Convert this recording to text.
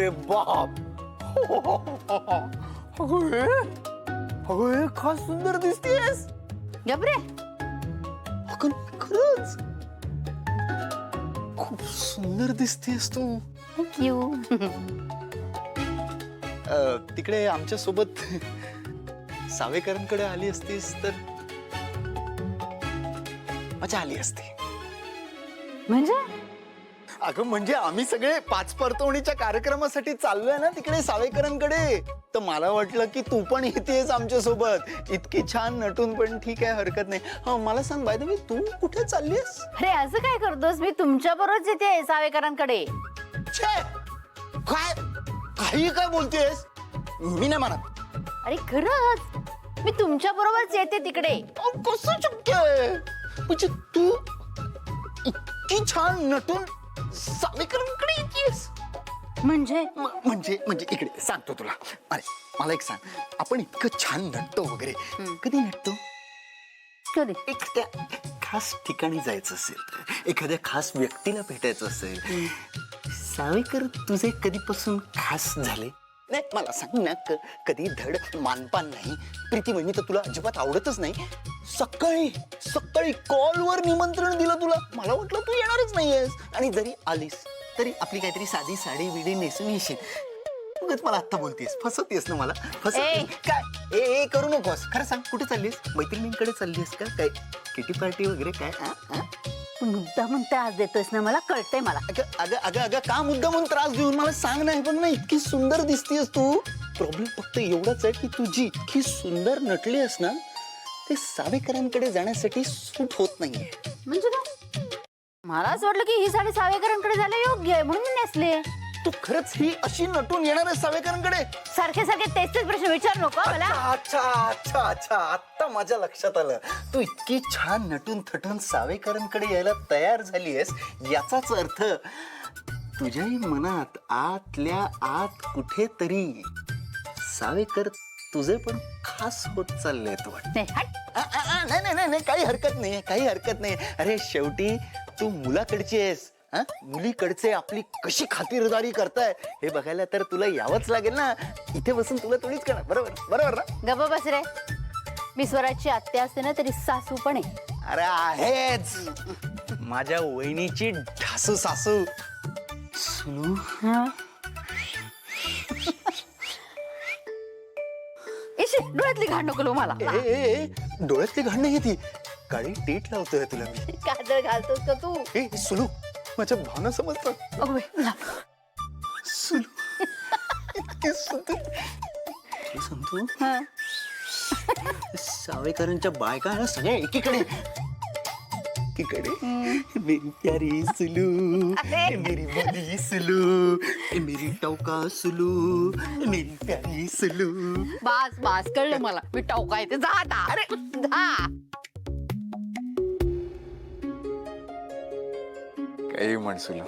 रे बाप. अगं का सुंदर दिसतेस. गबरे. अगं खरंच खूप सुंदर दिसतेस तू. थँक्यू. तिकडे आमच्या सोबत सावेकरांकडे आली असतीस तर मजा आली असती. म्हणजे अगं म्हणजे आम्ही सगळे पाच परतवणीच्या कार्यक्रमासाठी चाललोय ना तिकडे सावेकरांकडे. तर मला वाटलं की तू पण येतेस आमच्या सोबत. इतकी छान नटून पण ठीक आहे, हरकत नाही. हा मला सांग, बाय द वे तू कुठे चाललीस. अरे असं काय करतोस. मी तुमच्या बरोबरच येते सावेकरांकडे. छे काय काही काय बोलतेस. मी नाही म्हणत. अरे खरंच मी तुमच्या बरोबरच येते तिकडे. कसं शक्य आहे. म्हणजे तू इतकी छान नटून सावेकरांकडे येतेस. म्हणजे म्हणजे म्हणजे इकडे सांगतो तुला. अरे मला एक सांग, आपण इतकं छान नटतो वगैरे कधी नटतो. कधी एखाद्या खास ठिकाणी जायचं असेल, एखाद्या खास व्यक्तीला भेटायचं असेल. सावेकर तुझे कधीपासून खास झाले. नाही मला सांग ना, कधी धड मानपान नाही. प्रीती वहिनी तर तुला अजिबात आवडतच नाही. सकाळी सकाळी कॉलवर निमंत्रण दिलं तुला. मला वाटलं तू येणारच नाहीयेस. आणि जरी आलीस तरी आपली काहीतरी साधी साडी विडी नेसून येशील. उगाच मला आत्ता बोलतेस, फसवतेस ना मला. काय ए करू नकोस. खरं सांग, कुठे चाललीस. मैत्रिणींकडे चाललीस का काय. किटी पार्टी वगैरे काय. मुद्दा म्हणता आज देतोयस ना, मला कळतंय मला. अगं अगं अगं का मुद्दा म्हणून त्रास देऊन मला सांग नाही. पण ना इतकी सुंदर दिसतेस तू. प्रॉब्लेम फक्त एवढाच आहे की तुझी इतकी सुंदर नटली आहेस ना, ते सावेकरांकडे जाण्यासाठी सूट होत नाहीये. म्हणजे काय. मला असं वाटलं की ही साडी सावेकरांकडे जायला योग्य आहे म्हणून मी नेसले. तू खरंच ही अशी नटून येणार आहे सावेकरांकडे. सारखे सारखे तेच प्रश्न विचार नको मला. अच्छा अच्छा अच्छा आता माझ्या लक्षात आलं. तू इतकी छान नटून थटून सावेकरांकडे यायला तयार झालीयस, याचाच अर्थ तुझ्याही मनात आतल्या आत कुठेतरी सावेकर तुझे पण खास होत चालले वाटत. नाही नाही नाही काही हरकत नाही, काही हरकत नाही. अरे शेवटी तू मुलाकडची आहेस. मुलीकडचे आपली कशी खातिरदारी करताय हे बघायला तर तुला यावंच लागेल ना. इथे बसून तुला थोडीच करणार. बरोबर बरोबर ना. गप्प बस रे. मी स्वराची आत्या असते ना तरी सासू पण आहे. अरे आहेच माझ्या वहिनीची ढासू सासू. सुनू डोळ्यातली घाण नको मला. ए डोळ्यातली घाण नाही ती. काळी टीट लावतोय तुला मी. काजळ घालतोस का तू. ए सुनू माझ्या भावना समजतात. सुनू इतकी सुंदर. सांगतो सावेकरांच्या बायका आहे ना सगळ्या एकीकडे. मेरी प्यारी सुलू, मेरी बड़ी सुलू, मेरी टौका सुलू, मेरी प्यारी सुलू. बास बास कळलं मला. मी टवका येते. जा आता. अरे जा. काही म्हण सुलू,